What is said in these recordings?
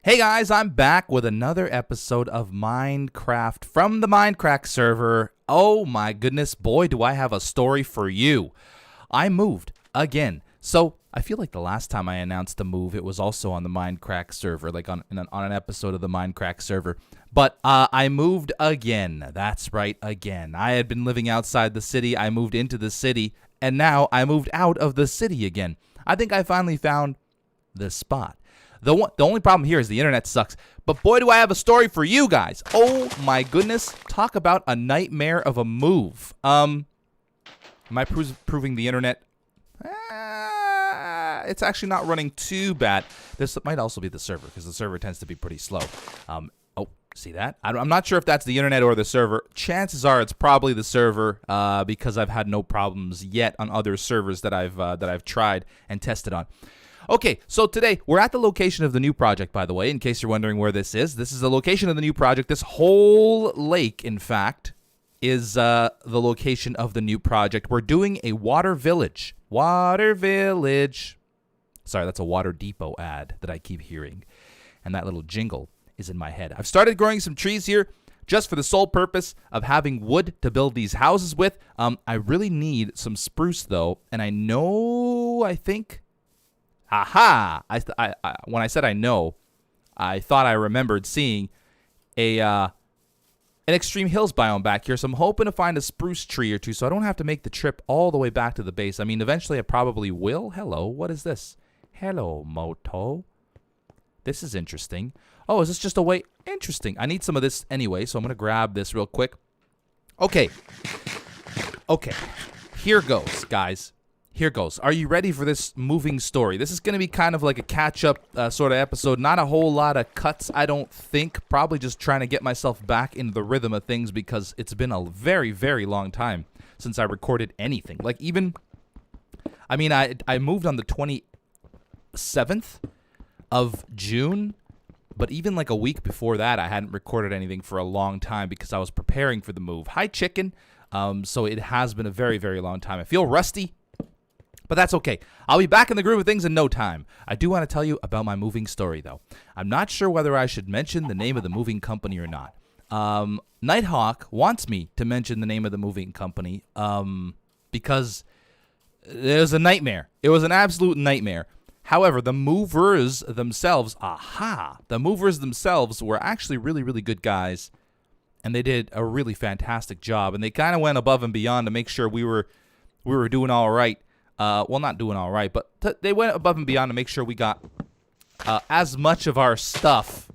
Hey guys, I'm back with another episode of Mindcrack from the Mindcrack server. Oh my goodness, boy, do I have a story for you. I moved again. So I feel like the last time I announced the move, it was also on the Mindcrack server, like on an episode of the Mindcrack server. But I moved again. That's right, again. I had been living outside the city. I moved into the city, and now I moved out of the city again. I think I finally found the spot. The only problem here is the internet sucks. But boy, do I have a story for you guys. Oh my goodness. Talk about a nightmare of a move. Am I proving the internet? It's actually not running too bad. This might also be the server, because the server tends to be pretty slow. See that? I'm not sure if that's the internet or the server. Chances are it's probably the server, because I've had no problems yet on other servers that I've tried and tested on. Okay, so today we're at the location of the new project, by the way, in case you're wondering where this is. This is the location of the new project. This whole lake, in fact, is the location of the new project. We're doing a water village. Water village. Sorry, that's a Water Depot ad that I keep hearing. And that little jingle is in my head. I've started growing some trees here just for the sole purpose of having wood to build these houses with. I really need some spruce, though, and I think... Aha! When I said I know, I thought I remembered seeing an extreme hills biome back here, so I'm hoping to find a spruce tree or two so I don't have to make the trip all the way back to the base. I mean, eventually I probably will. Hello, what is this? Hello, Moto. This is interesting. Oh, is this just a way? Interesting. I need some of this anyway, so I'm going to grab this real quick. Okay. Here goes, guys. Here goes. Are you ready for this moving story? This is going to be kind of like a catch-up sort of episode. Not a whole lot of cuts, I don't think. Probably just trying to get myself back into the rhythm of things because it's been a very, very long time since I recorded anything. Like even, I mean, I moved on the 27th of June, but even like a week before that, I hadn't recorded anything for a long time because I was preparing for the move. Hi, chicken. So it has been a very, very long time. I feel rusty. But that's okay. I'll be back in the groove of things in no time. I do want to tell you about my moving story, though. I'm not sure whether I should mention the name of the moving company or not. Nighthawk wants me to mention the name of the moving company because it was a nightmare. It was an absolute nightmare. However, the movers themselves, were actually really, really good guys, and they did a really fantastic job. And they kind of went above and beyond to make sure we were doing all right. Well, not doing all right, but they went above and beyond to make sure we got as much of our stuff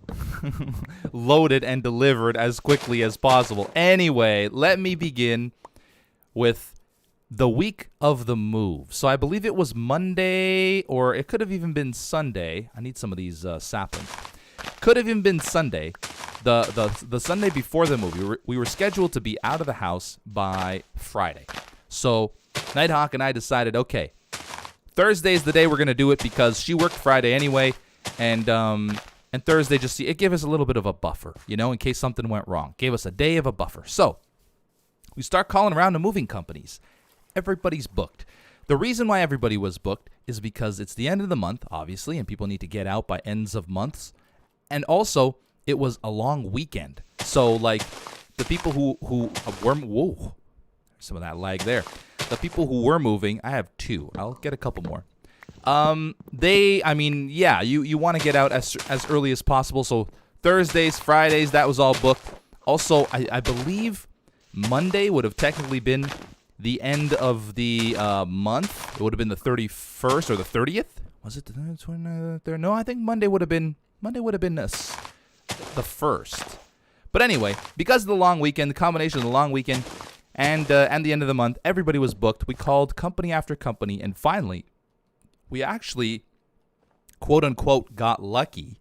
loaded and delivered as quickly as possible. Anyway, let me begin with the week of the move. So I believe it was Monday, or it could have even been Sunday. I need some of these saplings. Could have even been Sunday. The Sunday before the move. We were scheduled to be out of the house by Friday. So Nighthawk and I decided, okay, Thursday's the day we're going to do it because she worked Friday anyway, and Thursday it gave us a little bit of a buffer, in case something went wrong. Gave us a day of a buffer. So we start calling around to moving companies. Everybody's booked. The reason why everybody was booked is because it's the end of the month, obviously, and people need to get out by ends of months. And also, it was a long weekend. So, like, the people who were... Whoa. Some of that lag there. The people who were moving, I have two. I'll get a couple more. You want to get out as early as possible. So Thursdays, Fridays, that was all booked. Also, I believe Monday would have technically been the end of the month. It would have been the 31st or the 30th. Was it the 23rd? No, I think Monday would have been the 1st. But anyway, because of the long weekend, the combination of the long weekend and the end of the month, everybody was booked. We called company after company, and finally, we actually, quote-unquote, got lucky,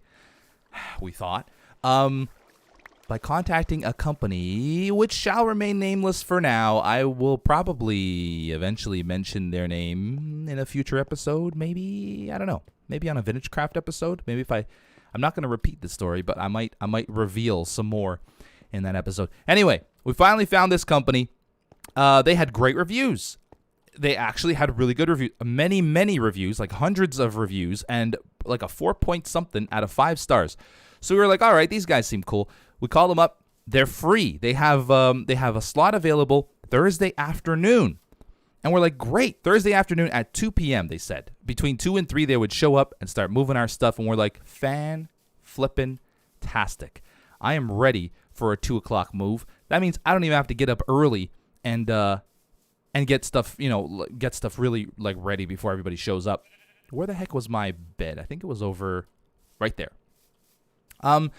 we thought, by contacting a company which shall remain nameless for now. I will probably eventually mention their name in a future episode, maybe, I don't know, maybe on a Vintage Craft episode. Maybe if I'm not going to repeat the story, but I might reveal some more in that episode. Anyway, we finally found this company. They had great reviews. they actually had really good reviews, many reviews, like hundreds of reviews, and like a 4 point something out of 5 stars. So we were like, all right, these guys seem cool. We called them up. They're free. They have a slot available Thursday afternoon. And we're like, great, Thursday afternoon at 2 p.m., they said. Between 2 and 3, they would show up and start moving our stuff. And we're like, fan-flippin'-tastic. I am ready for a 2 o'clock move. That means I don't even have to get up early and get stuff, really like ready before everybody shows up. Where the heck was my bed? I think it was over right there. So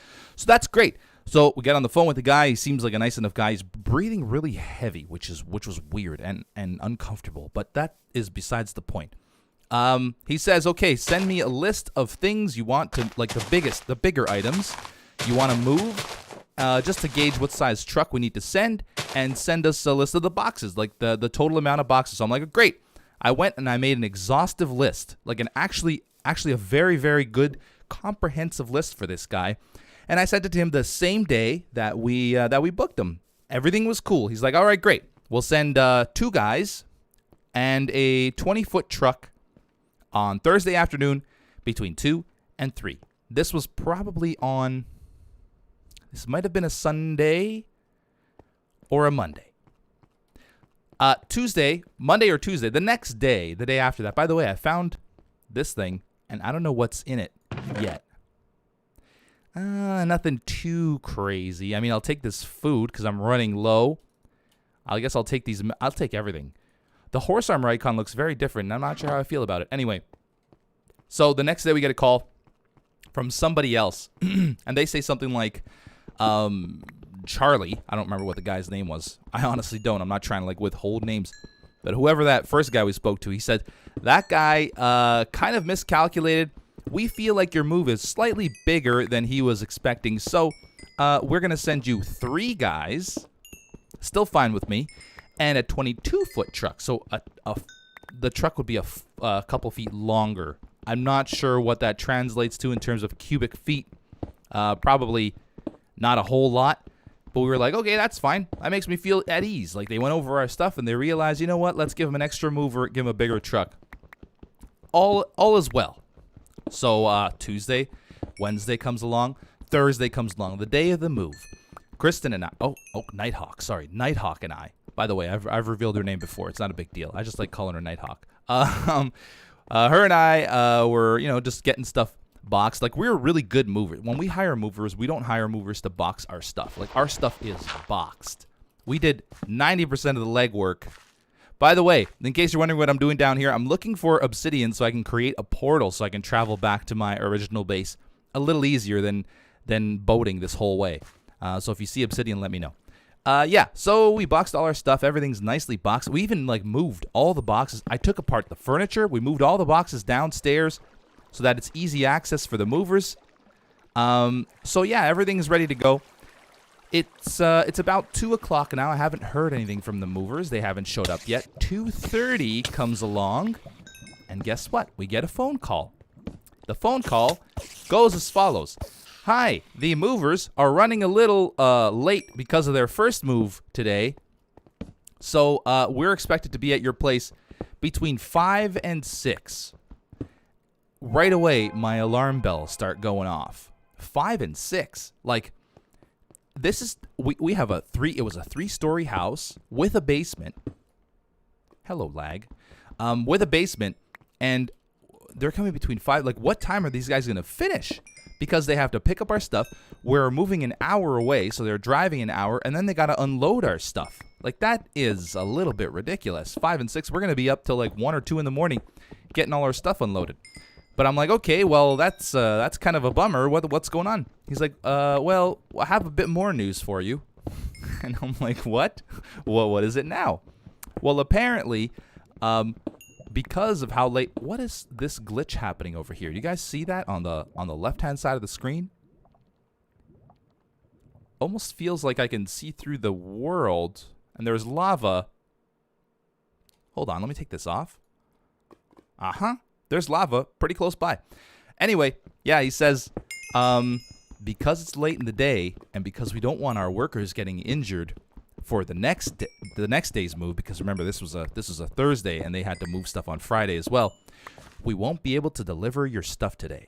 that's great. So we get on the phone with the guy. He seems like a nice enough guy. He's breathing really heavy, which was weird and uncomfortable. But that is besides the point. He says, okay, send me a list of things you want to, like the bigger items you want to move, just to gauge what size truck we need to send, and send us a list of the boxes, like the total amount of boxes. So I'm like, great. I went and I made an exhaustive list, like an actually a very, very good comprehensive list for this guy. And I sent it to him the same day that we booked him. Everything was cool. He's like, all right, great. We'll send 2 guys and a 20-foot truck on Thursday afternoon between 2 and 3. This was probably this might have been a Sunday or a Monday. Monday or Tuesday, the next day, the day after that. By the way, I found this thing, and I don't know what's in it yet. Nothing too crazy. I mean, I'll take this food because I'm running low. I guess I'll take these. I'll take everything. The horse armor icon looks very different, and I'm not sure how I feel about it. Anyway, so the next day we get a call from somebody else, and they say something like, Charlie. I don't remember what the guy's name was. I honestly don't. I'm not trying to withhold names. But whoever that first guy we spoke to, he said, that guy kind of miscalculated. We feel like your move is slightly bigger than he was expecting. So we're going to send you 3 guys, still fine with me, and a 22-foot truck. So the truck would be a couple feet longer. I'm not sure what that translates to in terms of cubic feet. Probably not a whole lot. But we were like, okay, that's fine. That makes me feel at ease. Like, they went over our stuff and they realized, you know what? Let's give him an extra mover, give him a bigger truck. All is well. So Tuesday, Wednesday comes along, Thursday comes along, the day of the move. Kristen and I, Nighthawk, sorry, Nighthawk and I. By the way, I've revealed her name before. It's not a big deal. I just like calling her Nighthawk. Her and I were, just getting stuff boxed. Like, we're really good movers. When we hire movers, we don't hire movers to box our stuff. Like, our stuff is boxed. We did 90% of the legwork. By the way, in case you're wondering what I'm doing down here, I'm looking for obsidian so I can create a portal so I can travel back to my original base a little easier than boating this whole way. So if you see obsidian, let me know. So we boxed all our stuff. Everything's nicely boxed. We even moved all the boxes. I took apart the furniture. We moved all the boxes downstairs so that it's easy access for the movers. Everything's ready to go. It's about 2 o'clock now. I haven't heard anything from the movers. They haven't showed up yet. 2:30 comes along, and guess what? We get a phone call. The phone call goes as follows. Hi, the movers are running a little late because of their first move today. So we're expected to be at your place between 5 and 6. Right away, my alarm bells start going off. 5 and 6. This is we have it was a 3-story house with a basement. Hello, lag. With a basement, and they're coming between 5. What time are these guys going to finish? Because they have to pick up our stuff. We're moving an hour away, so they're driving an hour, and then they got to unload our stuff. That is a little bit ridiculous. 5 and 6, we're going to be up till 1 or 2 in the morning getting all our stuff unloaded. But I'm like, okay, well, that's kind of a bummer. What's going on? He's like, well, I have a bit more news for you. And I'm like, what? Well, what is it now? Well, apparently, because of how late, what is this glitch happening over here? Do you guys see that on the left-hand side of the screen? Almost feels like I can see through the world, and there's lava. Hold on, let me take this off. There's lava pretty close by. Anyway, yeah, he says, because it's late in the day and because we don't want our workers getting injured for the next day's move, because remember this was a Thursday and they had to move stuff on Friday as well. We won't be able to deliver your stuff today.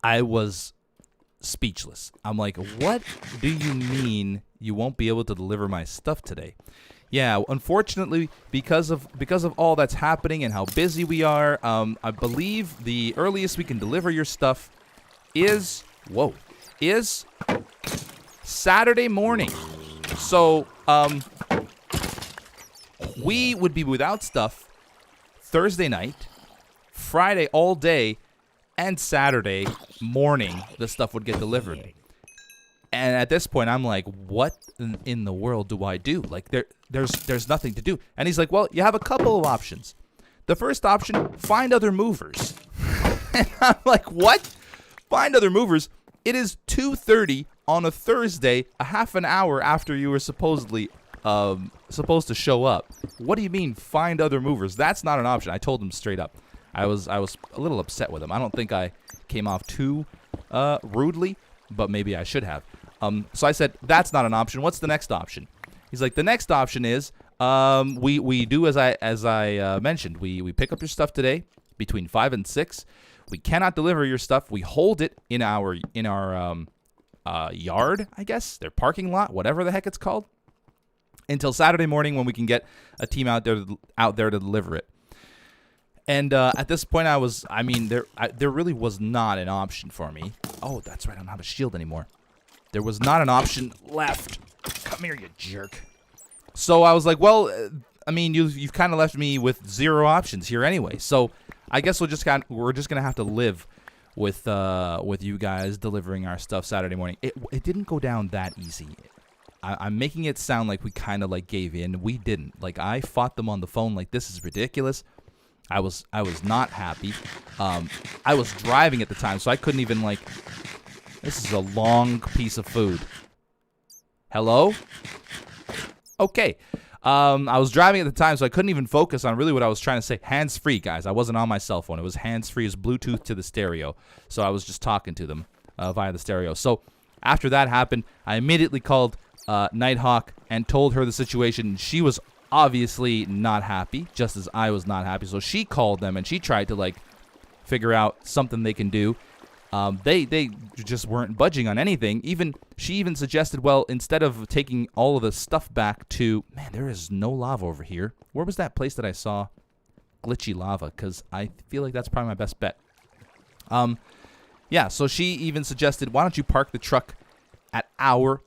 I was speechless. I'm like, what do you mean you won't be able to deliver my stuff today? Yeah, unfortunately, because of all that's happening and how busy we are, I believe the earliest we can deliver your stuff is Saturday morning. So, we would be without stuff Thursday night, Friday all day, and Saturday morning the stuff would get delivered. And at this point, I'm like, what in the world do I do? Like, there's nothing to do. And he's like, well, you have a couple of options. The first option, find other movers. And I'm like, what? Find other movers? It is 2:30 on a Thursday, a half an hour after you were supposed to show up. What do you mean, find other movers? That's not an option. I told him straight up. I was a little upset with him. I don't think I came off too rudely, but maybe I should have. So I said, that's not an option. What's the next option? He's like, the next option is we do as I mentioned. We pick up your stuff today between 5 and 6. We cannot deliver your stuff. We hold it in our yard, I guess, their parking lot, whatever the heck it's called, until Saturday morning when we can get a team out there to deliver it. And at this point, there really was not an option for me. Oh, that's right. I don't have a shield anymore. There was not an option left. Come here, you jerk. So I was like, well, you've kind of left me with zero options here anyway. So I guess we're just gonna have to live with you guys delivering our stuff Saturday morning. It didn't go down that easy. I'm making it sound like we kind of like gave in. We didn't. Like, I fought them on the phone like, this is ridiculous. I was not happy. I was driving at the time, so I couldn't even like. This is a long piece of food. Hello? Okay. I was driving at the time, so I couldn't even focus on really what I was trying to say. Hands-free, guys. I wasn't on my cell phone. It was hands-free. It was Bluetooth to the stereo. So I was just talking to them via the stereo. So after that happened, I immediately called Nighthawk and told her the situation. She was obviously not happy, just as I was not happy. So she called them, and she tried to, like, figure out something they can do. They just weren't budging on anything. She even suggested, well, instead of taking all of the stuff back to, man, there is no lava over here. Where was that place that I saw glitchy lava? Because I feel like that's probably my best bet. Yeah, so she even suggested, why don't you park the truck at our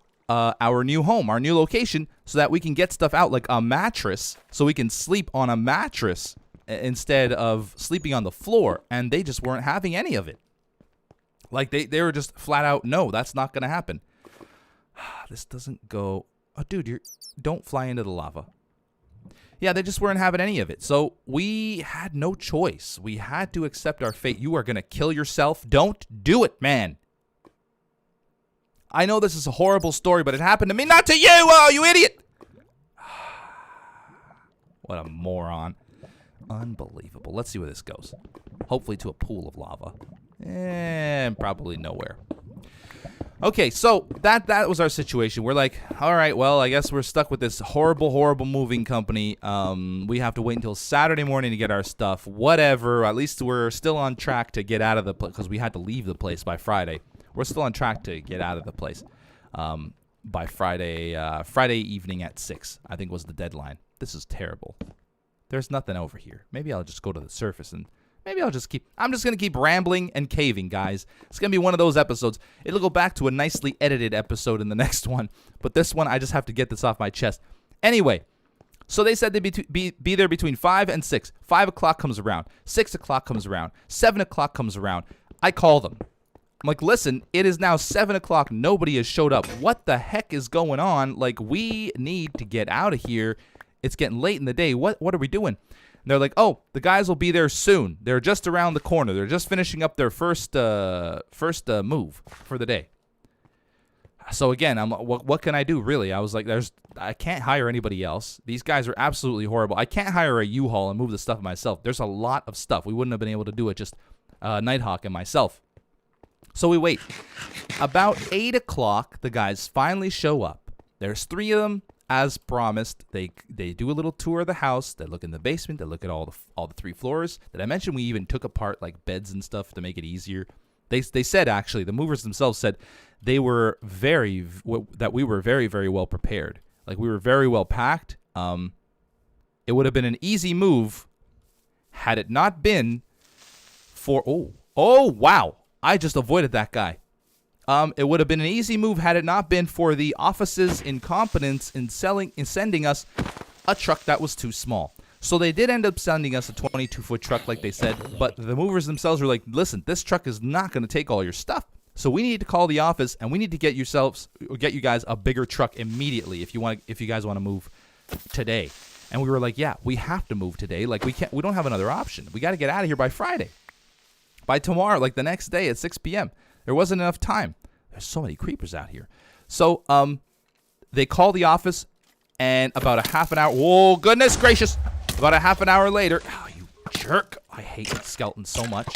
new home, our new location, so that we can get stuff out, like a mattress, so we can sleep on a mattress instead of sleeping on the floor. And they just weren't having any of it. Like, they were just flat out, no, that's not going to happen. This doesn't go. Oh, dude, don't fly into the lava. Yeah, they just weren't having any of it. So we had no choice. We had to accept our fate. You are going to kill yourself. Don't do it, man. I know this is a horrible story, but it happened to me, not to you. Oh, you idiot. What a moron. Unbelievable. Let's see where this goes. Hopefully to a pool of lava. And probably nowhere. Okay, so that was our situation. We're like, all right, well, I guess we're stuck with this horrible moving company. We have to wait until Saturday morning to get our stuff. Whatever. At least we're still on track to get out of the place, because we had to leave the place by Friday. We're still on track to get out of the place by Friday evening at 6, I think was the deadline. This is terrible. There's nothing over here. Maybe I'll just go to the surface and maybe I'm just going to keep rambling and caving, guys. It's going to be one of those episodes. It'll go back to a nicely edited episode in the next one. But this one, I just have to get this off my chest. Anyway, so they said they'd be there between 5 and 6. 5 o'clock comes around. 6 o'clock comes around. 7 o'clock comes around. I call them. I'm like, listen, it is now 7 o'clock. Nobody has showed up. What the heck is going on? Like, we need to get out of here. It's getting late in the day. What are we doing? And they're like, oh, the guys will be there soon. They're just around the corner. They're just finishing up their first move for the day. So again, I'm what can I do, really? I was like, I can't hire anybody else. These guys are absolutely horrible. I can't hire a U-Haul and move the stuff myself. There's a lot of stuff. We wouldn't have been able to do it, just Nighthawk and myself. So we wait. About 8 o'clock, the guys finally show up. There's 3 of them, as promised. They do a little tour of the house. They look in the basement. They look at all the 3 floors. Did I mention we even took apart like beds and stuff to make it easier? They said, actually, the movers themselves said that we were very, very well prepared. Like, we were very well packed. It would have been an easy move had it not been for wow, I just avoided that guy. It would have been an easy move had it not been for the office's incompetence in sending us a truck that was too small. So they did end up sending us a 22-foot truck, like they said, but the movers themselves were like, listen, this truck is not going to take all your stuff. So we need to call the office, and we need to get you guys a bigger truck immediately if you guys want to move today. And we were like, yeah, we have to move today. Like, we don't have another option. We got to get out of here by Friday. By tomorrow, like the next day at 6 p.m. There wasn't enough time. There's so many creepers out here. So they call the office, and about a half an hour. Whoa, goodness gracious. About a half an hour later. Oh, you jerk. I hate skeletons so much.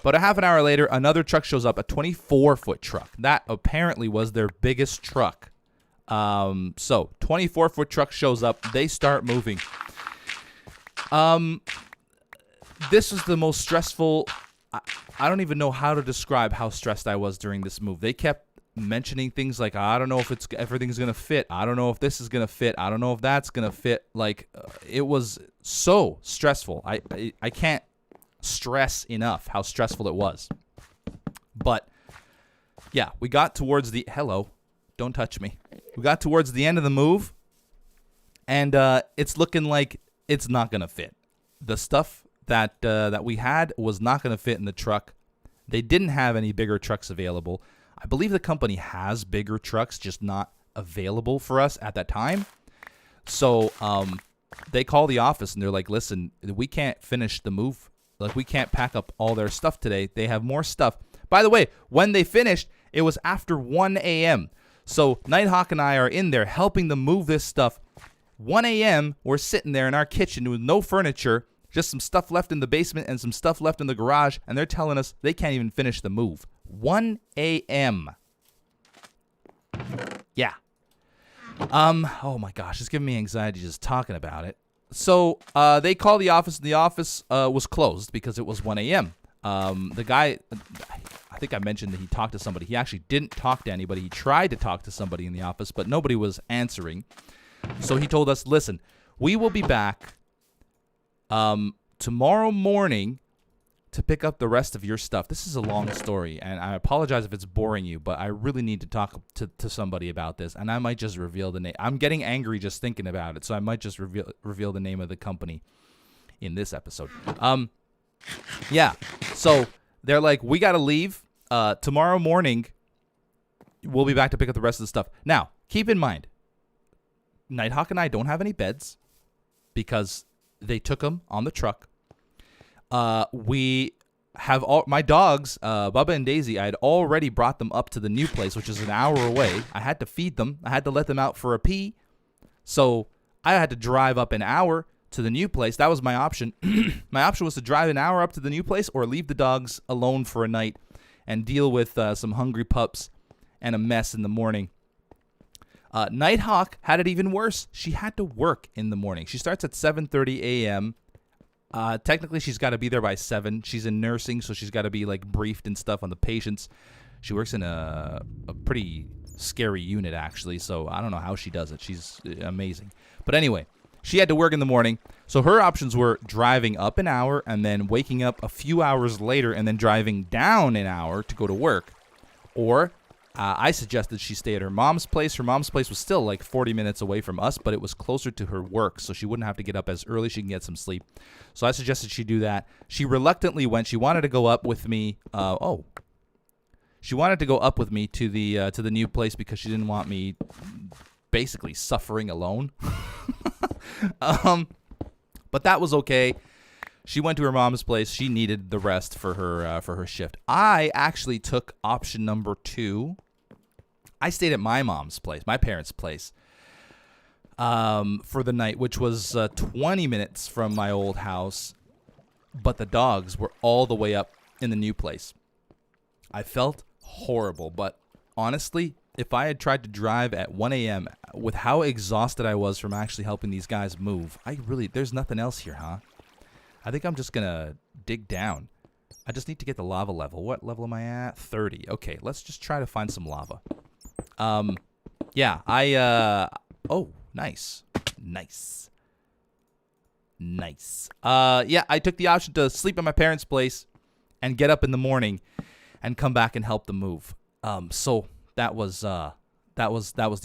About a half an hour later, another truck shows up, a 24-foot truck. That apparently was their biggest truck. So 24-foot truck shows up. They start moving. This was the most stressful. I don't even know how to describe how stressed I was during this move. They kept mentioning things like, I don't know if everything's going to fit. I don't know if this is going to fit. I don't know if that's going to fit. Like, it was so stressful. I can't stress enough how stressful it was. But yeah, we got towards the don't touch me. We got towards the end of the move, and it's looking like it's not going to fit. The stuff that we had was not going to fit in the truck. They didn't have any bigger trucks available. I believe the company has bigger trucks, just not available for us at that time. So they call the office, and they're like, listen, we can't finish the move. Like, we can't pack up all their stuff today. They have more stuff. By the way, when they finished, it was after 1 a.m. So Nighthawk and I are in there helping them move this stuff. 1 a.m., we're sitting there in our kitchen with no furniture, just some stuff left in the basement and some stuff left in the garage, and they're telling us they can't even finish the move. 1 a.m. Yeah. Oh my gosh, it's giving me anxiety just talking about it. So they call the office, and the office was closed because it was 1 a.m. The guy, I think I mentioned that he talked to somebody. He actually didn't talk to anybody. He tried to talk to somebody in the office, but nobody was answering. So he told us, listen, we will be back tomorrow morning to pick up the rest of your stuff. This is a long story, and I apologize if it's boring you, but I really need to talk to somebody about this, and I might just reveal the name. I'm getting angry just thinking about it, so I might just reveal the name of the company in this episode. Yeah, so they're like, we got to leave. Tomorrow morning, we'll be back to pick up the rest of the stuff. Now, keep in mind, Nighthawk and I don't have any beds because they took them on the truck. We have all my dogs, Bubba and Daisy. I had already brought them up to the new place, which is an hour away. I had to feed them. I had to let them out for a pee. So I had to drive up an hour to the new place. That was my option. My option was to drive an hour up to the new place or leave the dogs alone for a night and deal with some hungry pups and a mess in the morning. Nighthawk had it even worse. She had to work in the morning. She starts at 7:30 a.m. Technically, she's got to be there by 7. She's in nursing, so she's got to be like briefed and stuff on the patients. She works in a pretty scary unit, actually, so I don't know how she does it. She's amazing. But anyway, she had to work in the morning, so her options were driving up an hour and then waking up a few hours later and then driving down an hour to go to work. Or I suggested she stay at her mom's place. Her mom's place was still like 40 minutes away from us, but it was closer to her work, so she wouldn't have to get up as early. She can get some sleep. So I suggested she do that. She reluctantly went. She wanted to go up with me. She wanted to go up with me to the new place because she didn't want me basically suffering alone. But that was okay. She went to her mom's place. She needed the rest for her shift. I actually took option number 2. I stayed at my mom's place, my parents' place, for the night, which was 20 minutes from my old house. But the dogs were all the way up in the new place. I felt horrible, but honestly, if I had tried to drive at 1 a.m. with how exhausted I was from actually helping these guys move, there's nothing else here, huh? I think I'm just going to dig down. I just need to get the lava level. What level am I at? 30. Okay, let's just try to find some lava. Yeah, oh, nice. Nice. Nice. Yeah, I took the option to sleep at my parents' place and get up in the morning and come back and help them move. So that was the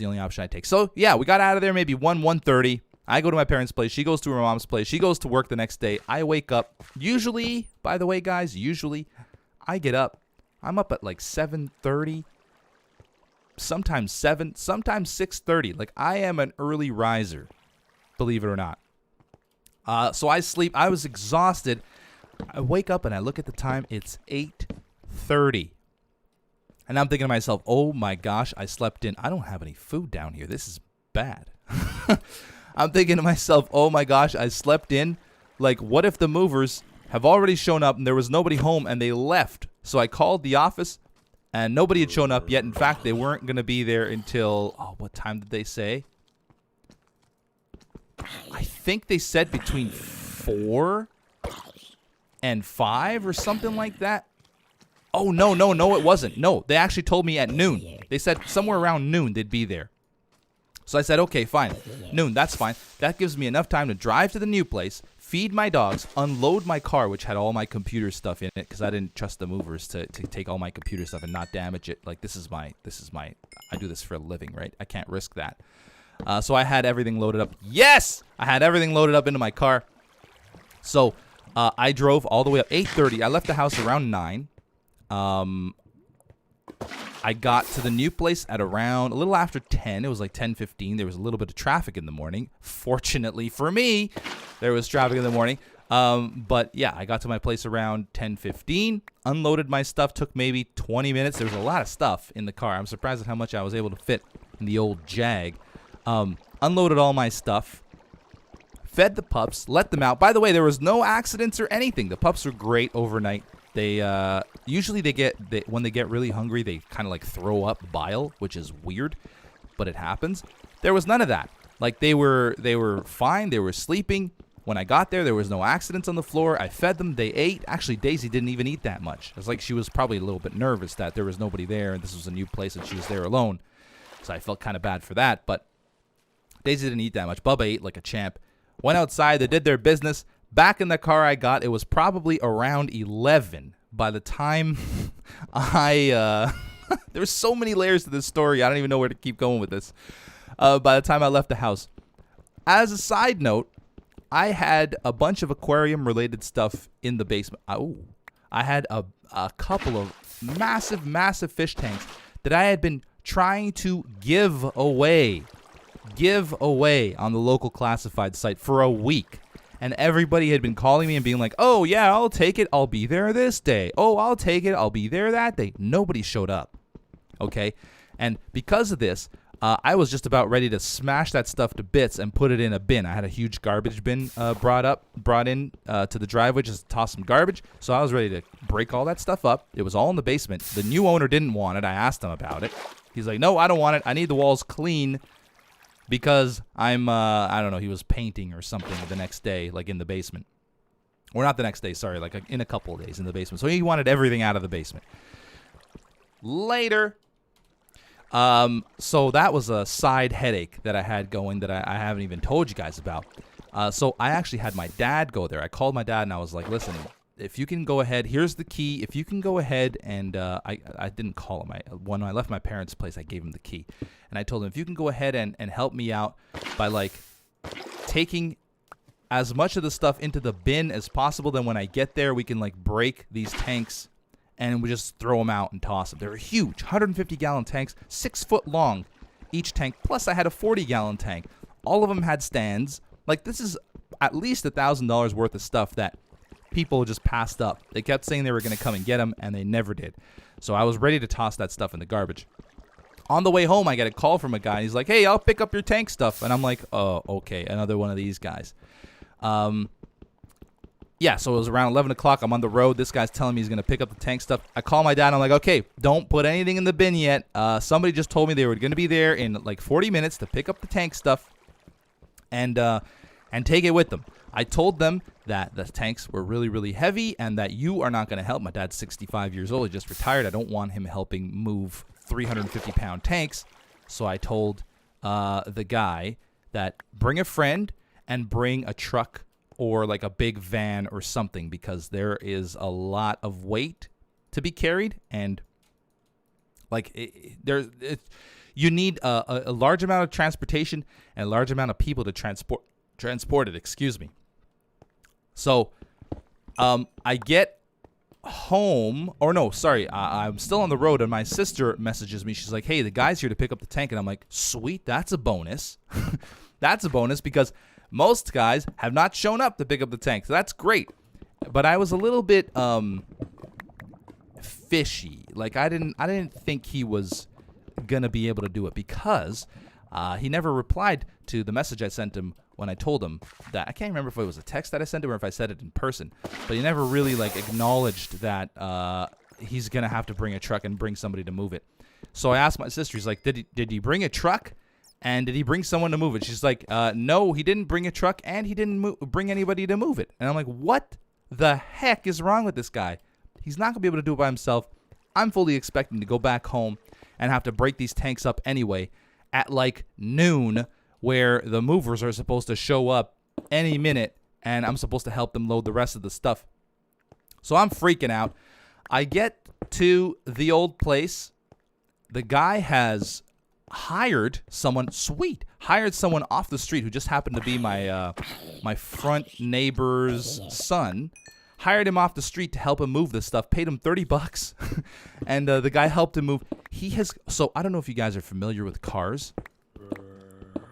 only option I take. So yeah, we got out of there maybe 1:30. I go to my parents' place. She goes to her mom's place. She goes to work the next day. I wake up. Usually, by the way, guys, I get up. I'm up at like 7:30. Sometimes 7, sometimes 6:30. Like, I am an early riser, believe it or not. So I sleep. I was exhausted. I wake up and I look at the time. It's 8:30. And I'm thinking to myself, oh my gosh, I slept in. I don't have any food down here. This is bad. I'm thinking to myself, oh my gosh, I slept in. Like, what if the movers have already shown up and there was nobody home and they left? So I called the office and nobody had shown up yet. In fact, they weren't going to be there until, what time did they say? I think they said between 4 and 5 or something like that. Oh, no, it wasn't. No, they actually told me at noon. They said somewhere around noon they'd be there. So I said, okay, fine. Noon, that's fine. That gives me enough time to drive to the new place, feed my dogs, unload my car, which had all my computer stuff in it because I didn't trust the movers to take all my computer stuff and not damage it. Like, this is my, I do this for a living, right? I can't risk that. So I had everything loaded up. Yes! I had everything loaded up into my car. So I drove all the way up 8:30. I left the house around 9. I got to the new place at around a little after 10. It was like 10:15. There was a little bit of traffic in the morning. Fortunately for me, there was traffic in the morning. But yeah, I got to my place around 10:15. Unloaded my stuff. Took maybe 20 minutes. There was a lot of stuff in the car. I'm surprised at how much I was able to fit in the old Jag. Unloaded all my stuff. Fed the pups. Let them out. By the way, there was no accidents or anything. The pups were great overnight. They usually when they get really hungry, they kind of like throw up bile, which is weird, but it happens. There was none of that. Like, they were fine. They were sleeping. When I got there was no accidents on the floor. I fed them. They ate. Actually, Daisy didn't even eat that much. It was like she was probably a little bit nervous that there was nobody there and this was a new place and she was there alone. So I felt kind of bad for that. But Daisy didn't eat that much. Bubba ate like a champ. Went outside. They did their business. Back in the car I got, it was probably around 11 by the time there's so many layers to this story. I don't even know where to keep going with this. By the time I left the house. As a side note, I had a bunch of aquarium-related stuff in the basement. I had a couple of massive fish tanks that I had been trying to give away on the local classified site for a week. And everybody had been calling me and being like, oh, yeah, I'll take it. I'll be there this day. Oh, I'll take it. I'll be there that day. Nobody showed up. Okay? And because of this, I was just about ready to smash that stuff to bits and put it in a bin. I had a huge garbage bin brought in to the driveway just to toss some garbage. So I was ready to break all that stuff up. It was all in the basement. The new owner didn't want it. I asked him about it. He's like, no, I don't want it. I need the walls clean. Because I don't know, he was painting or something the next day, like in the basement. Or not the next day, sorry, like in a couple of days in the basement. So he wanted everything out of the basement. Later. So that was a side headache that I had going that I haven't even told you guys about. So I actually had my dad go there. I called my dad and I was like, listen, if you can go ahead, here's the key. If you can go ahead and I didn't call him. When I left my parents' place, I gave him the key. And I told him, if you can go ahead and help me out by like taking as much of the stuff into the bin as possible, then when I get there, we can like break these tanks and we just throw them out and toss them. They're huge, 150-gallon tanks, 6 foot long each tank. Plus I had a 40-gallon tank. All of them had stands. Like, this is at least $1,000 worth of stuff that people just passed up. They kept saying they were going to come and get them, and they never did. So I was ready to toss that stuff in the garbage. On the way home, I get a call from a guy. He's like, hey, I'll pick up your tank stuff. And I'm like, oh, okay, another one of these guys. yeah, so it was around 11 o'clock. I'm on the road. This guy's telling me he's going to pick up the tank stuff. I call my dad. I'm like, okay, don't put anything in the bin yet. Somebody just told me they were going to be there in like 40 minutes to pick up the tank stuff and take it with them. I told them that the tanks were really, really heavy and that you are not going to help. My dad's 65 years old. He just retired. I don't want him helping move 350-pound tanks. So I told the guy that bring a friend and bring a truck or like a big van or something, because there is a lot of weight to be carried, and like you need a large amount of transportation and a large amount of people to transport it. Excuse me. So I get home, or no, sorry, I'm still on the road, and my sister messages me. She's like, hey, the guy's here to pick up the tank, and I'm like, sweet, that's a bonus. That's a bonus, because most guys have not shown up to pick up the tank, so that's great. But I was a little bit fishy. Like I didn't think he was gonna be able to do it, because he never replied to the message I sent him when I told him that. I can't remember if it was a text that I sent him or if I said it in person, but he never really like acknowledged that he's gonna have to bring a truck and bring somebody to move it. So I asked my sister, he's like, did he bring a truck? And did he bring someone to move it? She's like, no, he didn't bring a truck, and he didn't bring anybody to move it. And I'm like, what the heck is wrong with this guy? He's not going to be able to do it by himself. I'm fully expecting to go back home and have to break these tanks up anyway at like noon, where the movers are supposed to show up any minute, and I'm supposed to help them load the rest of the stuff. So I'm freaking out. I get to the old place. The guy has hired someone off the street who just happened to be my front neighbor's son. Hired him off the street to help him move this stuff. Paid him $30, and the guy helped him move. So I don't know if you guys are familiar with cars.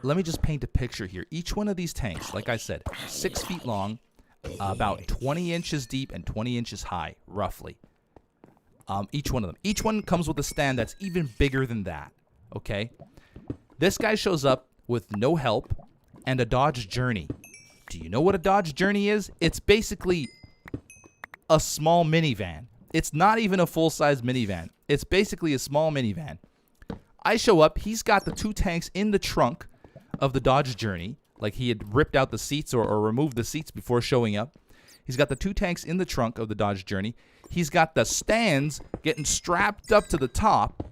Let me just paint a picture here. Each one of these tanks, like I said, 6 feet long, about 20 inches deep and 20 inches high, roughly. Each one of them. Each one comes with a stand that's even bigger than that. Okay, this guy shows up with no help and a Dodge Journey. Do you know what a Dodge Journey is? It's basically a small minivan. It's not even a full-size minivan. It's basically a small minivan. I show up. He's got the 2 tanks in the trunk of the Dodge Journey, like he had ripped out the seats or removed the seats before showing up. He's got the 2 tanks in the trunk of the Dodge Journey. He's got the stands getting strapped up to the top.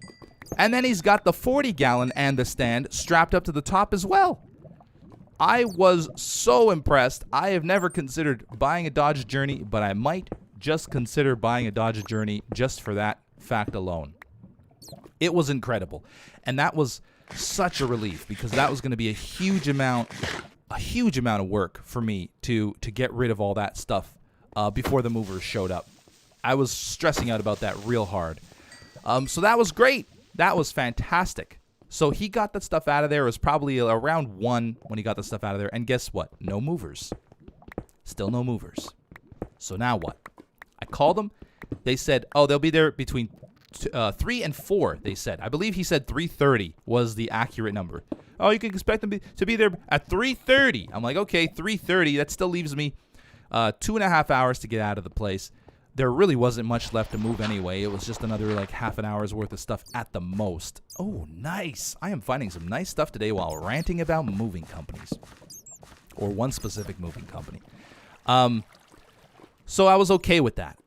And then he's got the 40-gallon and the stand strapped up to the top as well. I was so impressed. I have never considered buying a Dodge Journey, but I might just consider buying a Dodge Journey just for that fact alone. It was incredible. And that was such a relief, because that was going to be a huge amount of work for me to get rid of all that stuff before the movers showed up. I was stressing out about that real hard. So that was great. That was fantastic. So he got that stuff out of there. It was probably around 1 when he got the stuff out of there. And guess what? No movers. Still no movers. So now what? I called them. They said, oh, they'll be there between 3 and 4, they said. I believe he said 3:30 was the accurate number. Oh, you can expect them to be there at 3:30. I'm like, okay, 3:30. That still leaves me 2.5 hours to get out of the place. There really wasn't much left to move anyway. It was just another like half an hour's worth of stuff at the most. Oh, nice. I am finding some nice stuff today while ranting about moving companies. Or one specific moving company. So I was okay with that.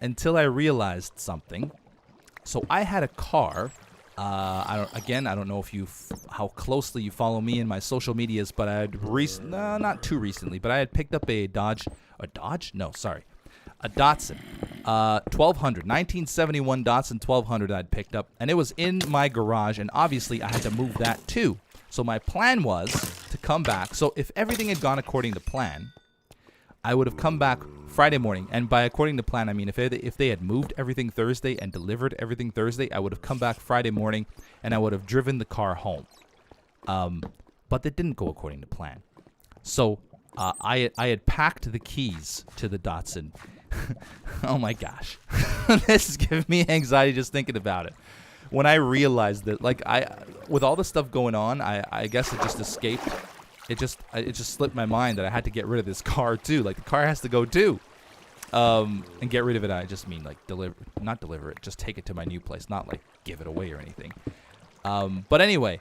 Until I realized something. So I had a car. I don't know if how closely you follow me in my social medias, but I had not too recently, but I had picked up a Datsun 1200, 1971 Datsun 1200 I'd picked up, and it was in my garage, and obviously I had to move that too. So my plan was to come back. So if everything had gone according to plan, I would have come back Friday morning, and by according to plan, I mean if they had moved everything Thursday and delivered everything Thursday, I would have come back Friday morning, and I would have driven the car home. But that didn't go according to plan. So I had packed the keys to the Datsun. Oh my gosh. This is giving me anxiety just thinking about it. When I realized that, with all the stuff going on, I guess it just escaped it just slipped my mind that I had to get rid of this car too. Like, the car has to go too. And get rid of it, I just mean like not deliver it, just take it to my new place, not like give it away or anything. But anyway,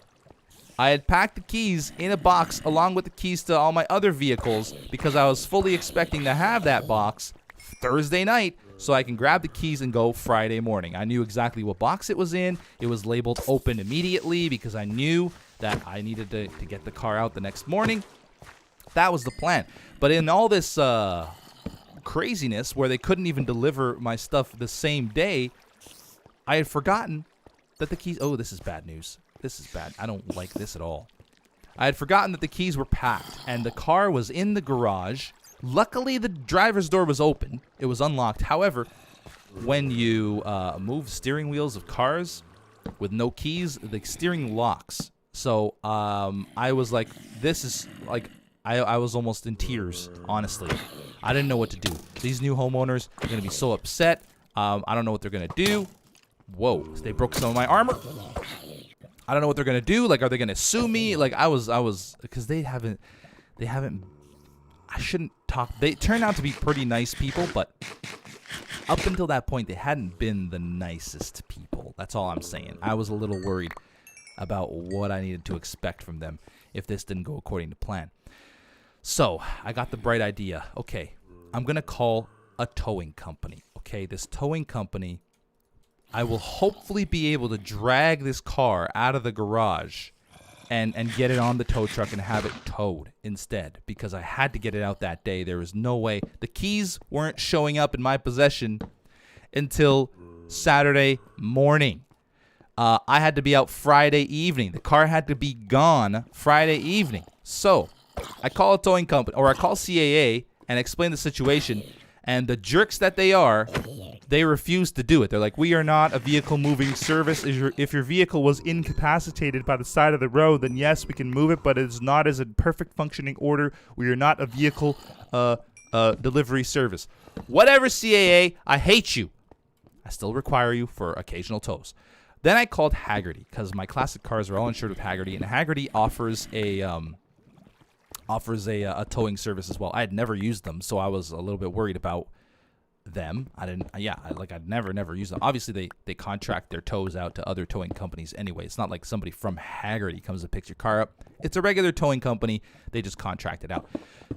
I had packed the keys in a box along with the keys to all my other vehicles because I was fully expecting to have that box Thursday night so I can grab the keys and go Friday morning. I knew exactly what box it was in. It was labeled open immediately because I knew that I needed to get the car out the next morning. That was the plan. But in all this craziness where they couldn't even deliver my stuff the same day, I had forgotten that the keys... Oh, this is bad news. This is bad. I don't like this at all. I had forgotten that the keys were packed, and the car was in the garage. Luckily, the driver's door was open. It was unlocked. However, when you move steering wheels of cars with no keys, the steering locks. So I was like, this is like... I was almost in tears, honestly. I didn't know what to do. These new homeowners are going to be so upset. I don't know what they're going to do. Whoa, they broke some of my armor. I don't know what they're going to do. Like, are they going to sue me? Like, I was, because they haven't, I shouldn't talk. They turned out to be pretty nice people, but up until that point, they hadn't been the nicest people. That's all I'm saying. I was a little worried about what I needed to expect from them if this didn't go according to plan. So, I got the bright idea. Okay, I'm going to call a towing company. Okay, this towing company, I will hopefully be able to drag this car out of the garage and get it on the tow truck and have it towed instead, because I had to get it out that day. There was no way. The keys weren't showing up in my possession until Saturday morning. I had to be out Friday evening. The car had to be gone Friday evening. So I call a towing company, or I call CAA and explain the situation, and the jerks that they are, they refuse to do it. They're like, we are not a vehicle moving service. If your vehicle was incapacitated by the side of the road, then yes, we can move it, but it is not as a perfect functioning order. We are not a vehicle delivery service. Whatever, CAA, I hate you. I still require you for occasional tows. Then I called Haggerty, because my classic cars are all insured with Haggerty, and Haggerty offers a towing service as well. I had never used them, so I was a little bit worried about them. I'd never use them. Obviously, they contract their tows out to other towing companies anyway. It's not like somebody from Haggerty comes to pick your car up. It's a regular towing company. They just contract it out.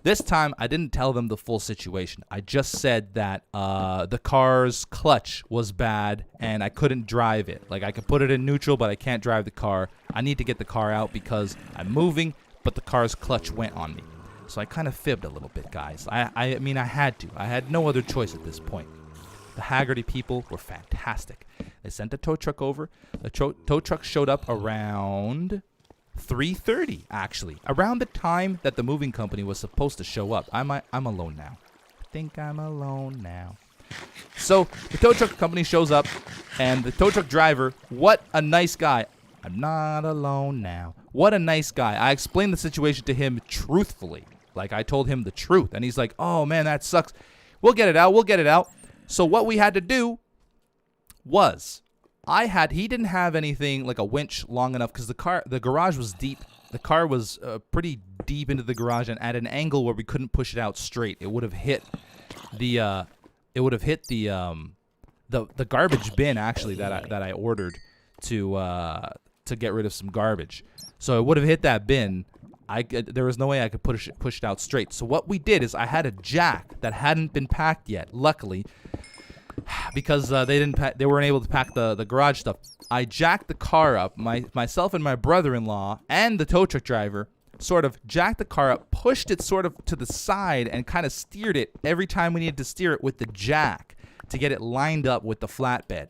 This time, I didn't tell them the full situation. I just said that the car's clutch was bad and I couldn't drive it. Like, I could put it in neutral, but I can't drive the car. I need to get the car out because I'm moving, but the car's clutch went on me. So I kind of fibbed a little bit, guys. I mean, I had to. I had no other choice at this point. The Haggerty people were fantastic. They sent a tow truck over. The tow truck showed up around 3:30, actually. Around the time that the moving company was supposed to show up. I'm alone now. I think I'm alone now. So the tow truck company shows up, and the tow truck driver, what a nice guy. I'm not alone now. What a nice guy. I explained the situation to him truthfully. Like, I told him the truth. And he's like, oh, man, that sucks. We'll get it out. So what we had to do was, he didn't have anything like a winch long enough because the garage was deep. The car was pretty deep into the garage and at an angle where we couldn't push it out straight. It would have hit the garbage bin, actually, that I ordered to get rid of some garbage. So it would have hit that bin. There was no way I could push it out straight. So what we did is I had a jack that hadn't been packed yet, luckily, because they weren't able to pack the garage stuff. I jacked the car up. Myself and my brother-in-law and the tow truck driver sort of jacked the car up, pushed it sort of to the side, and kind of steered it every time we needed to steer it with the jack to get it lined up with the flatbed.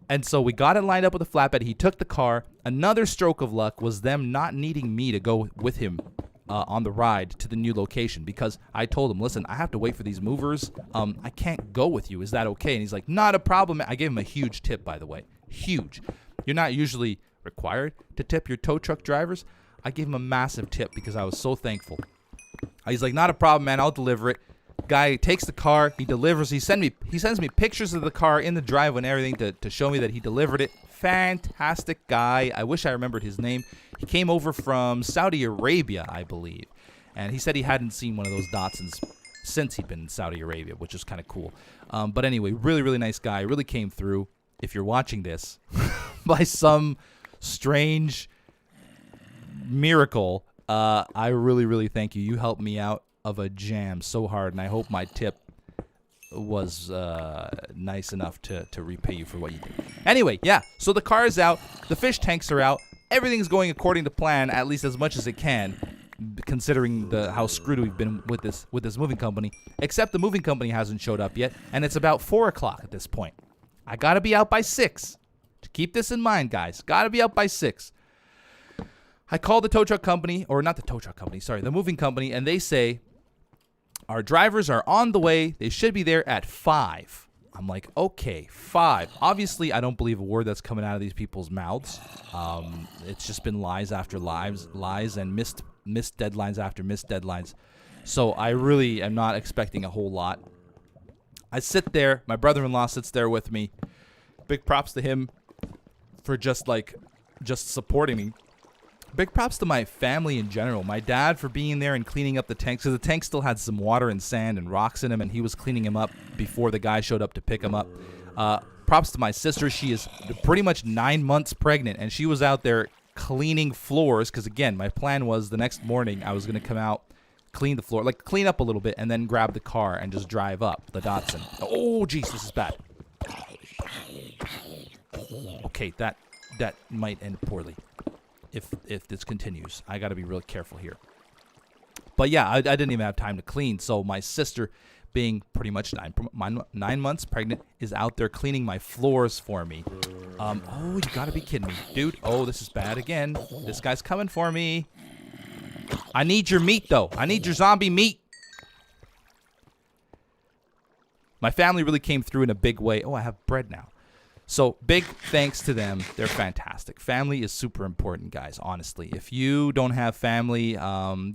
And so we got it lined up with the flatbed. He took the car. Another stroke of luck was them not needing me to go with him on the ride to the new location, because I told him, listen, I have to wait for these movers. I can't go with you. Is that okay? And he's like, not a problem. I gave him a huge tip, by the way. Huge. You're not usually required to tip your tow truck drivers. I gave him a massive tip because I was so thankful. He's like, not a problem, man. I'll deliver it. Guy takes the car, he delivers. He sends me pictures of the car in the driveway and everything to show me that he delivered it. Fantastic guy. I wish I remembered his name. He came over from Saudi Arabia, I believe. And he said he hadn't seen one of those Datsuns since he'd been in Saudi Arabia, which is kind of cool. But anyway, really, really nice guy. Really came through. If you're watching this, by some strange miracle, I really, really thank you. You helped me out of a jam so hard, and I hope my tip was nice enough to repay you for what you did. Anyway, yeah, so the car is out. The fish tanks are out. Everything's going according to plan, at least as much as it can, considering how screwed we've been with this moving company. Except the moving company hasn't showed up yet, and it's about 4 o'clock at this point. I got to be out by 6. To keep this in mind, guys. Got to be out by 6. I called the tow truck company, or not the tow truck company, sorry, the moving company, and they say, our drivers are on the way. They should be there at 5. I'm like, okay, 5. Obviously, I don't believe a word that's coming out of these people's mouths. It's just been lies after lies, and missed deadlines after missed deadlines. So I really am not expecting a whole lot. I sit there. My brother-in-law sits there with me. Big props to him for just supporting me. Big props to my family in general. My dad for being there and cleaning up the tanks. Because the tank still had some water and sand and rocks in him, and he was cleaning him up before the guy showed up to pick him up. Props to my sister. She is pretty much 9 months pregnant, and she was out there cleaning floors. Because, again, my plan was the next morning I was going to come out, clean the floor, like clean up a little bit, and then grab the car and just drive up the Datsun. Oh, jeez, this is bad. Okay, that might end poorly if this continues. I got to be really careful here. But yeah, I didn't even have time to clean. So my sister, being pretty much 9 months pregnant, is out there cleaning my floors for me. Oh, you got to be kidding me, dude. Oh, this is bad again. This guy's coming for me. I need your meat, though. I need your zombie meat. My family really came through in a big way. Oh, I have bread now. So big thanks to them. They're fantastic. Family is super important, guys, honestly. If you don't have family,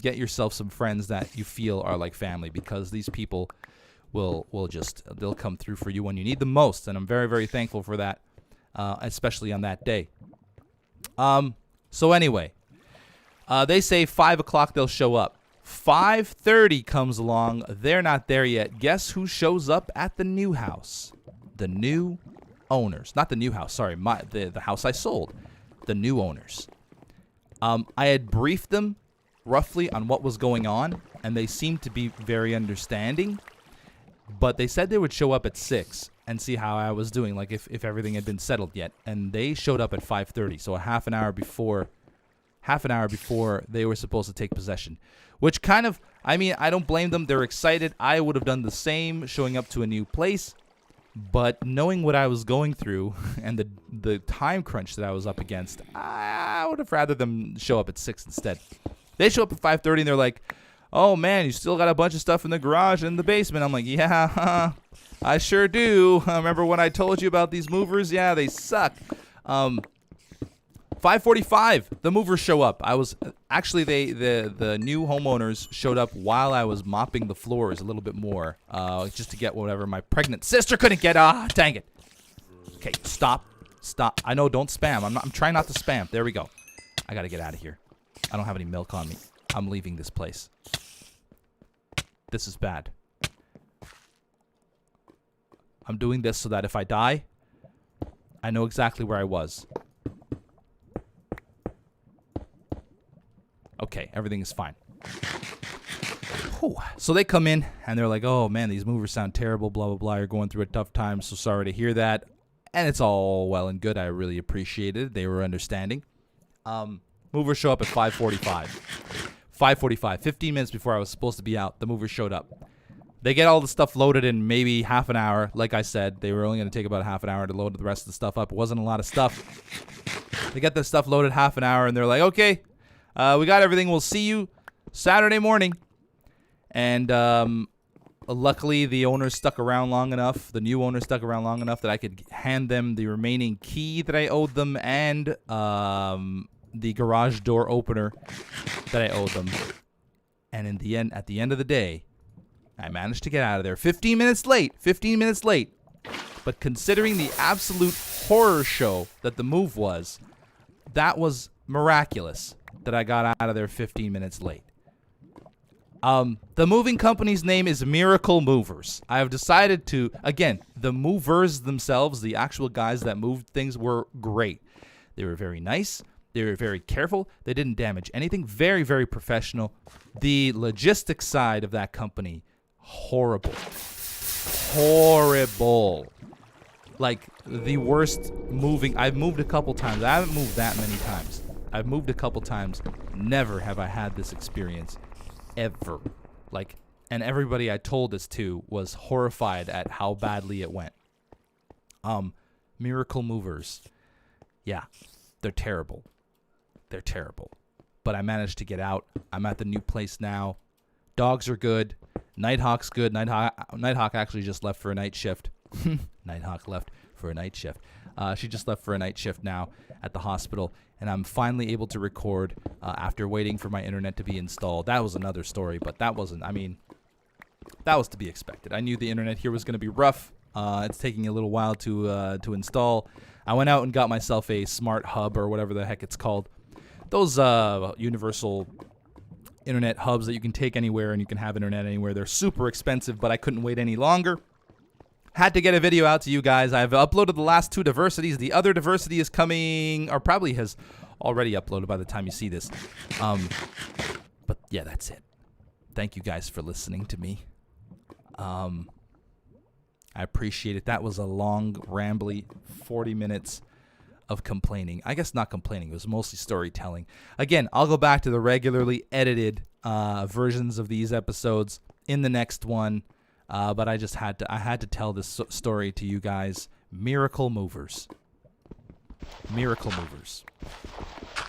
get yourself some friends that you feel are like family, because these people they'll come through for you when you need them most. And I'm very, very thankful for that, especially on that day. So anyway, they say 5 o'clock they'll show up. 5:30 comes along. They're not there yet. Guess who shows up at the new house? The new owners. Not the new house, sorry. The house I sold. The new owners. I had briefed them roughly on what was going on, and they seemed to be very understanding. But they said they would show up at 6 and see how I was doing, like if everything had been settled yet. And they showed up at 5:30, so a half an hour before they were supposed to take possession. Which kind of, I mean, I don't blame them. They're excited. I would have done the same, showing up to a new place. But knowing what I was going through and the time crunch that I was up against, I would have rather them show up at 6 instead. They show up at 5:30 and they're like, oh, man, you still got a bunch of stuff in the garage and in the basement. I'm like, yeah, I sure do. Remember when I told you about these movers? Yeah, they suck. 5:45, the movers show up. I was actually the new homeowners showed up while I was mopping the floors a little bit more, just to get whatever my pregnant sister couldn't get. Ah, dang it. Okay, stop. I know, don't spam. I'm trying not to spam. There we go. I gotta get out of here. I don't have any milk on me. I'm leaving this place. This is bad. I'm doing this so that if I die, I know exactly where I was. Okay, everything is fine. Whew. So they come in, and they're like, oh, man, these movers sound terrible, blah, blah, blah. You're going through a tough time, so sorry to hear that. And it's all well and good. I really appreciated it. They were understanding. Movers show up at 5:45. 5:45, 15 minutes before I was supposed to be out, the movers showed up. They get all the stuff loaded in maybe half an hour. Like I said, they were only going to take about half an hour to load the rest of the stuff up. It wasn't a lot of stuff. They get the stuff loaded half an hour, and they're like, okay, we got everything. We'll see you Saturday morning. And luckily, the owner stuck around long enough. The new owner stuck around long enough that I could hand them the remaining key that I owed them and the garage door opener that I owed them. And in the end, at the end of the day, I managed to get out of there 15 minutes late. 15 minutes late. But considering the absolute horror show that the move was, that was miraculous that I got out of there 15 minutes late. The moving company's name is Miracle Movers. I have decided to, again, the movers themselves, the actual guys that moved things, were great. They were very nice. They were very careful. They didn't damage anything. Very, very professional. The logistics side of that company, horrible. Horrible. Like, the worst moving. I've moved a couple times. I haven't moved that many times. I've moved a couple times. Never have I had this experience. Ever. Like, and everybody I told this to was horrified at how badly it went. Miracle Movers. Yeah, they're terrible. They're terrible. But I managed to get out. I'm at the new place now. Dogs are good. Nighthawk's good. Nighthawk actually just left for a night shift. Nighthawk left for a night shift. She just left for a night shift now at the hospital, and I'm finally able to record after waiting for my internet to be installed. That was another story, but that wasn't, I mean, that was to be expected. I knew the internet here was going to be rough. It's taking a little while to install. I went out and got myself a smart hub or whatever the heck it's called. Those universal internet hubs that you can take anywhere and you can have internet anywhere. They're super expensive, but I couldn't wait any longer. Had to get a video out to you guys. I've uploaded the last 2 diversities. The other diversity is coming, or probably has already uploaded by the time you see this. But yeah, that's it. Thank you guys for listening to me. I appreciate it. That was a long, rambly 40 minutes of complaining. I guess not complaining. It was mostly storytelling. Again, I'll go back to the regularly edited versions of these episodes in the next one. But I just had to tell this story to you guys. Miracle Movers. Miracle Movers.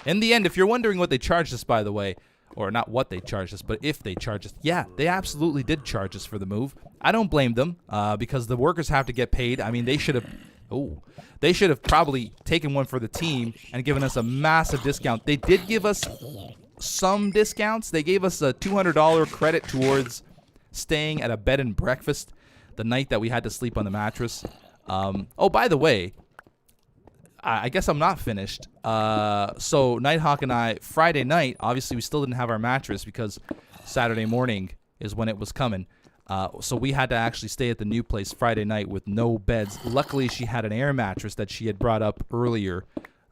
In the end, if you're wondering what they charged us, by the way, or not what they charged us, but if they charged us, yeah, they absolutely did charge us for the move. I don't blame them, because the workers have to get paid. I mean, they should have probably taken one for the team and given us a massive discount. They did give us some discounts. They gave us a $200 credit towards staying at a bed and breakfast the night that we had to sleep on the mattress. Oh, by the way, I guess I'm not finished. So Nighthawk and I, Friday night, obviously we still didn't have our mattress because Saturday morning is when it was coming. So we had to actually stay at the new place Friday night with no beds. Luckily, she had an air mattress that she had brought up earlier,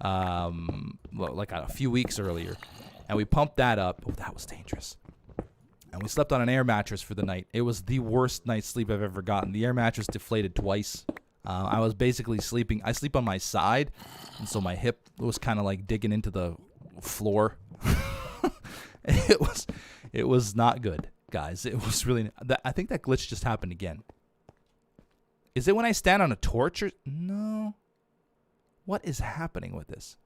like a few weeks earlier. And we pumped that up. Oh, that was dangerous. And we slept on an air mattress for the night. It was the worst night's sleep I've ever gotten. The air mattress deflated twice. I was basically sleeping. I sleep on my side, and so my hip was kind of like digging into the floor. It was not good, guys. It was really. I think that glitch just happened again. Is it when I stand on a torch or no? What is happening with this?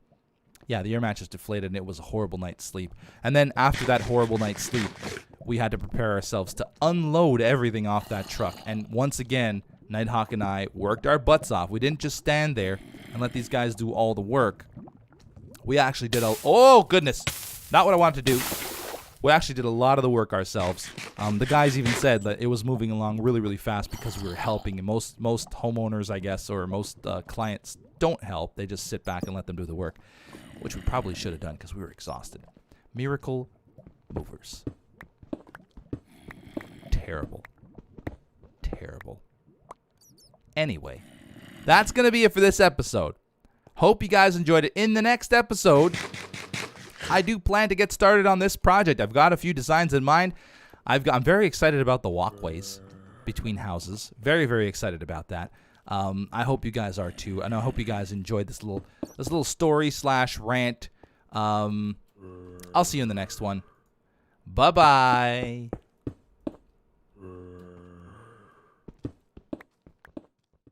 Yeah, the air mattress deflated, and it was a horrible night's sleep. And then after that horrible night's sleep, we had to prepare ourselves to unload everything off that truck. And once again, Nighthawk and I worked our butts off. We didn't just stand there and let these guys do all the work. We actually did oh, goodness. Not what I wanted to do. We actually did a lot of the work ourselves. The guys even said that it was moving along really, really fast because we were helping. And most homeowners, I guess, or most clients don't help. They just sit back and let them do the work, which we probably should have done because we were exhausted. Miracle Movers. Terrible. Terrible. Anyway, that's going to be it for this episode. Hope you guys enjoyed it. In the next episode, I do plan to get started on this project. I've got a few designs in mind. I'm very excited about the walkways between houses. Very, very excited about that. I hope you guys are too, and I hope you guys enjoyed this little story / rant. I'll see you in the next one. Bye-bye.